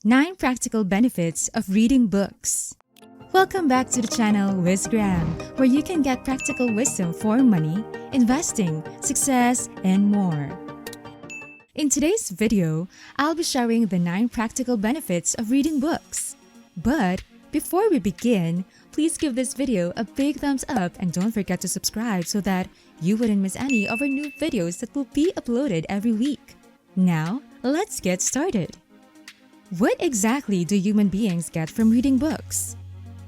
9 Practical Benefits of Reading Books. Welcome back to the channel WISGRAM, where you can get practical wisdom for money, investing, success, and more. In today's video, I'll be sharing the 9 practical benefits of reading books. But before we begin, please give this video a big thumbs up and don't forget to subscribe so that you wouldn't miss any of our new videos that will be uploaded every week. Now, let's get started. What exactly do human beings get from reading books?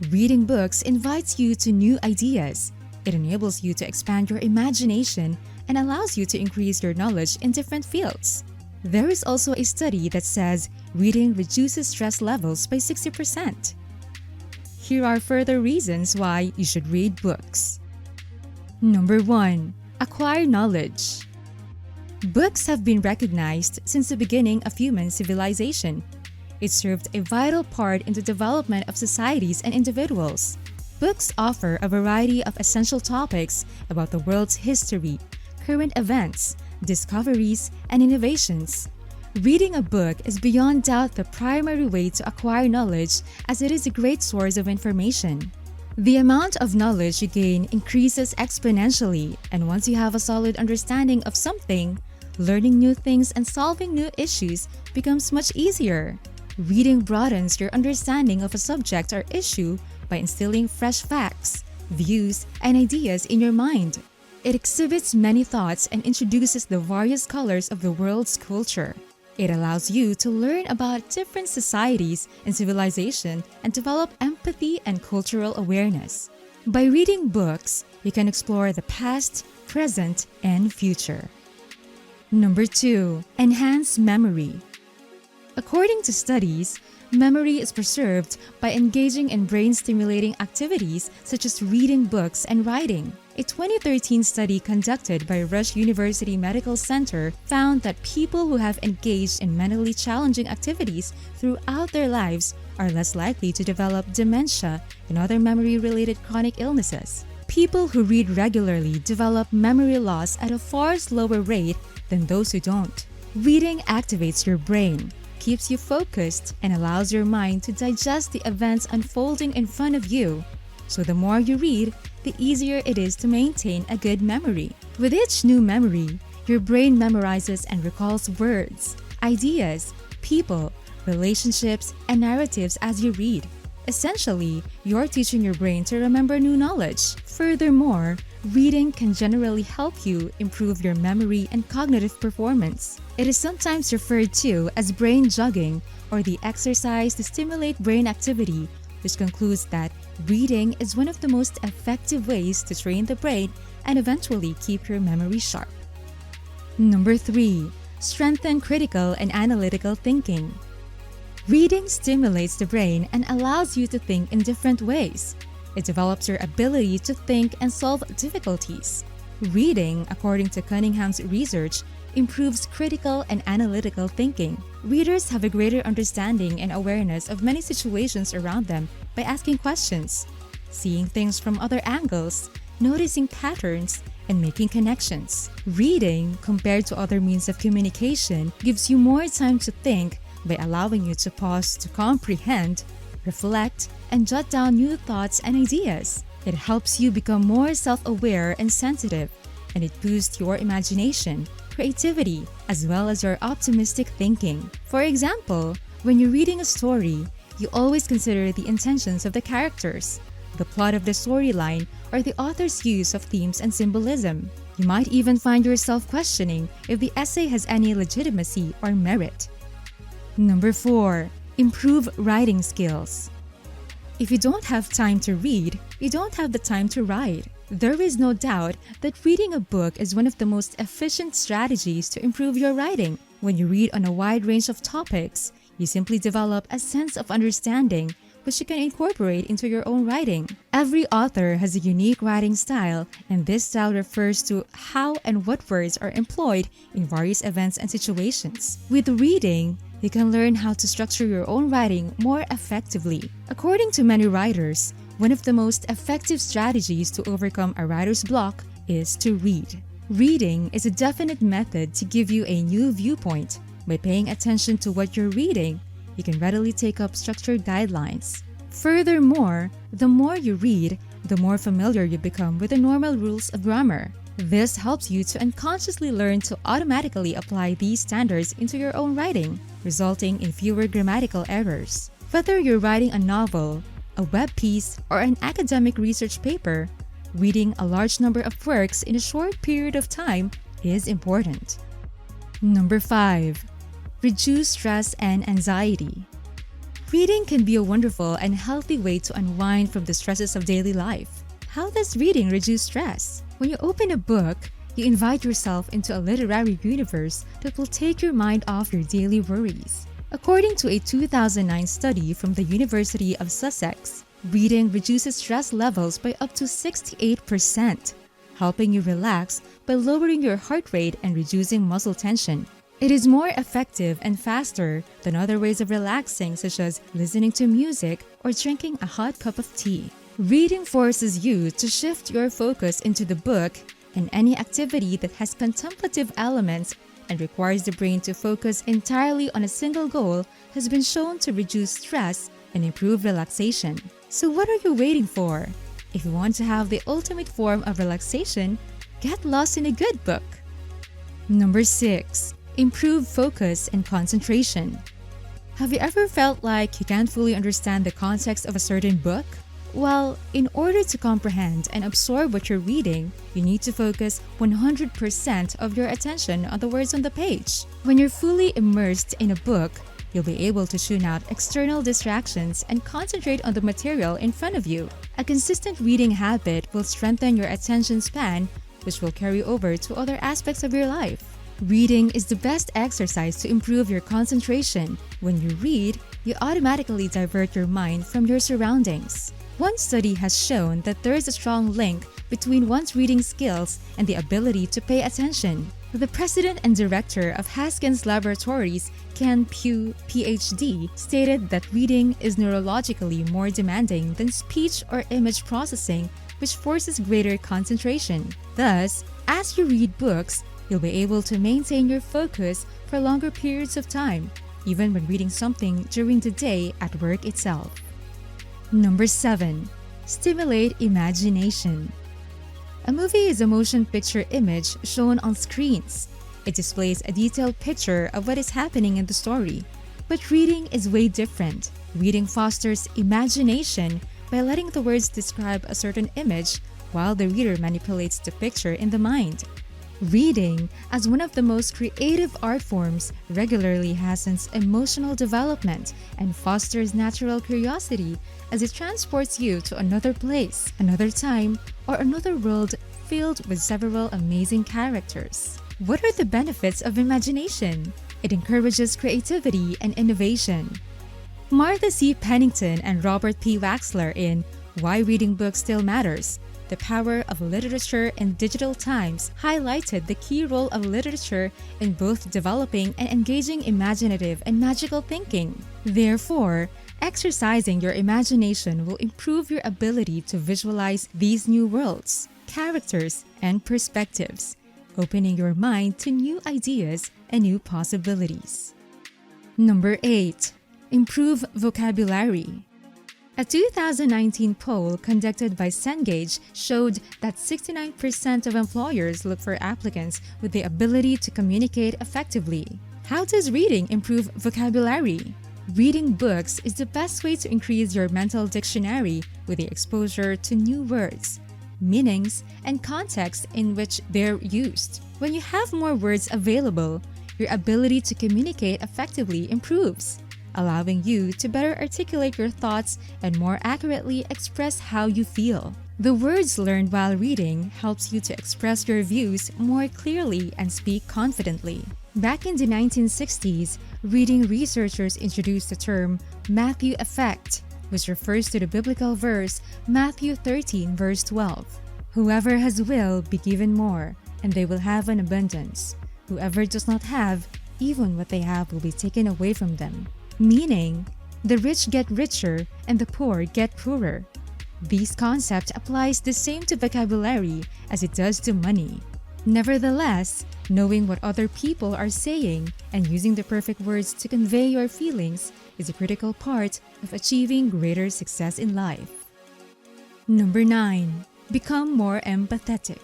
Reading books invites you to new ideas. It enables you to expand your imagination and allows you to increase your knowledge in different fields. There is also a study that says reading reduces stress levels by 60%. Here are further reasons why you should read books. Number 1. Acquire knowledge. Books have been recognized since the beginning of human civilization. It served a vital part in the development of societies and individuals. Books offer a variety of essential topics about the world's history, current events, discoveries, and innovations. Reading a book is beyond doubt the primary way to acquire knowledge, as it is a great source of information. The amount of knowledge you gain increases exponentially, and once you have a solid understanding of something, learning new things and solving new issues becomes much easier. Reading broadens your understanding of a subject or issue by instilling fresh facts, views, and ideas in your mind. It exhibits many thoughts and introduces the various colors of the world's culture. It allows you to learn about different societies and civilization and develop empathy and cultural awareness. By reading books, you can explore the past, present, and future. Number 2. Enhance memory. According to studies, memory is preserved by engaging in brain-stimulating activities such as reading books and writing. A 2013 study conducted by Rush University Medical Center found that people who have engaged in mentally challenging activities throughout their lives are less likely to develop dementia and other memory-related chronic illnesses. People who read regularly develop memory loss at a far slower rate than those who don't. Reading activates your brain, keeps you focused, and allows your mind to digest the events unfolding in front of you. So the more you read, the easier it is to maintain a good memory. With each new memory, your brain memorizes and recalls words, ideas, people, relationships, and narratives as you read. Essentially, you're teaching your brain to remember new knowledge. Furthermore, reading can generally help you improve your memory and cognitive performance. It is sometimes referred to as brain jogging, or the exercise to stimulate brain activity, which concludes that reading is one of the most effective ways to train the brain and eventually keep your memory sharp. Number 3. Strengthen critical and analytical thinking. Reading stimulates the brain and allows you to think in different ways. It develops your ability to think and solve difficulties. Reading, according to Cunningham's research, improves critical and analytical thinking. Readers have a greater understanding and awareness of many situations around them by asking questions, seeing things from other angles, noticing patterns, and making connections. Reading, compared to other means of communication, gives you more time to think by allowing you to pause to comprehend, reflect, and jot down new thoughts and ideas. It helps you become more self-aware and sensitive, and it boosts your imagination, creativity, as well as your optimistic thinking. For example, when you're reading a story, you always consider the intentions of the characters, the plot of the storyline, or the author's use of themes and symbolism. You might even find yourself questioning if the essay has any legitimacy or merit. Number 4. Improve writing skills. If you don't have time to read, you don't have the time to write. There is no doubt that reading a book is one of the most efficient strategies to improve your writing. When you read on a wide range of topics, you simply develop a sense of understanding, which you can incorporate into your own writing. Every author has a unique writing style, and this style refers to how and what words are employed in various events and situations. With reading, you can learn how to structure your own writing more effectively. According to many writers, one of the most effective strategies to overcome a writer's block is to read. Reading is a definite method to give you a new viewpoint. By paying attention to what you're reading, you can readily take up structured guidelines. Furthermore, the more you read, the more familiar you become with the normal rules of grammar. This helps you to unconsciously learn to automatically apply these standards into your own writing, resulting in fewer grammatical errors. Whether you're writing a novel, a web piece, or an academic research paper, reading a large number of works in a short period of time is important. Number 5. Reduce stress and anxiety. Reading can be a wonderful and healthy way to unwind from the stresses of daily life. How does reading reduce stress? When you open a book, you invite yourself into a literary universe that will take your mind off your daily worries. According to a 2009 study from the University of Sussex, reading reduces stress levels by up to 68%, helping you relax by lowering your heart rate and reducing muscle tension. It is more effective and faster than other ways of relaxing, such as listening to music or drinking a hot cup of tea. Reading forces you to shift your focus into the book, and any activity that has contemplative elements and requires the brain to focus entirely on a single goal has been shown to reduce stress and improve relaxation. So what are you waiting for? If you want to have the ultimate form of relaxation, get lost in a good book. Number 6. Improve focus and concentration. Have you ever felt like you can't fully understand the context of a certain book? Well, in order to comprehend and absorb what you're reading, you need to focus 100% of your attention on the words on the page. When you're fully immersed in a book, you'll be able to tune out external distractions and concentrate on the material in front of you. A consistent reading habit will strengthen your attention span, which will carry over to other aspects of your life. Reading is the best exercise to improve your concentration. When you read, you automatically divert your mind from your surroundings. One study has shown that there is a strong link between one's reading skills and the ability to pay attention. The president and director of Haskins Laboratories, Ken Pugh, PhD, stated that reading is neurologically more demanding than speech or image processing, which forces greater concentration. Thus, as you read books, you'll be able to maintain your focus for longer periods of time, even when reading something during the day at work itself. Number 7. Stimulate imagination. A movie is a motion picture image shown on screens. It displays a detailed picture of what is happening in the story. But reading is way different. Reading fosters imagination by letting the words describe a certain image while the reader manipulates the picture in the mind. Reading, as one of the most creative art forms, regularly hastens emotional development and fosters natural curiosity as it transports you to another place, another time, or another world filled with several amazing characters. What are the benefits of imagination? It encourages creativity and innovation. Martha C. Pennington and Robert P. Waxler in Why Reading Books Still Matters: The Power of Literature in Digital Times highlighted the key role of literature in both developing and engaging imaginative and magical thinking. Therefore, exercising your imagination will improve your ability to visualize these new worlds, characters, and perspectives, opening your mind to new ideas and new possibilities. Number 8. Improve vocabulary. A 2019 poll conducted by Cengage showed that 69% of employers look for applicants with the ability to communicate effectively. How does reading improve vocabulary? Reading books is the best way to increase your mental dictionary with the exposure to new words, meanings, and contexts in which they're used. When you have more words available, your ability to communicate effectively improves, allowing you to better articulate your thoughts and more accurately express how you feel. The words learned while reading helps you to express your views more clearly and speak confidently. Back in the 1960s, reading researchers introduced the term Matthew effect, which refers to the biblical verse Matthew 13 verse 12. Whoever has will be given more, and they will have an abundance. Whoever does not have, even what they have will be taken away from them. Meaning, the rich get richer and the poor get poorer. This concept applies the same to vocabulary as it does to money. Nevertheless, knowing what other people are saying and using the perfect words to convey your feelings is a critical part of achieving greater success in life. Number 9. Become more empathetic.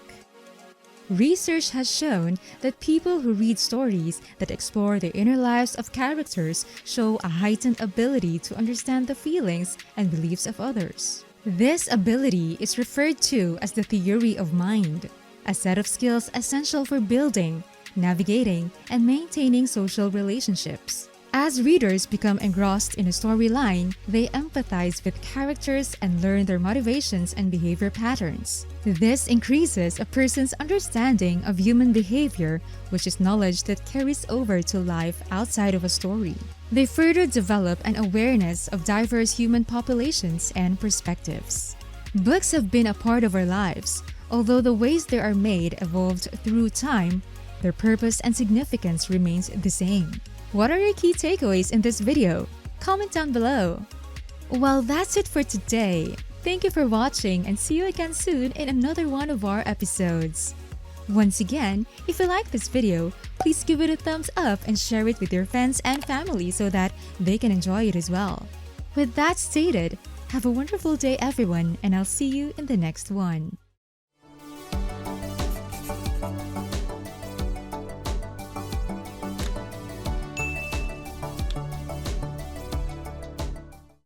Research has shown that people who read stories that explore the inner lives of characters show a heightened ability to understand the feelings and beliefs of others. This ability is referred to as the theory of mind, a set of skills essential for building, navigating, and maintaining social relationships. As readers become engrossed in a storyline, they empathize with characters and learn their motivations and behavior patterns. This increases a person's understanding of human behavior, which is knowledge that carries over to life outside of a story. They further develop an awareness of diverse human populations and perspectives. Books have been a part of our lives. Although the ways they are made evolved through time, their purpose and significance remains the same. What are your key takeaways in this video? Comment down below. Well, that's it for today. Thank you for watching and see you again soon in another one of our episodes. Once again, if you like this video, please give it a thumbs up and share it with your friends and family so that they can enjoy it as well. With that stated, have a wonderful day everyone, and I'll see you in the next one.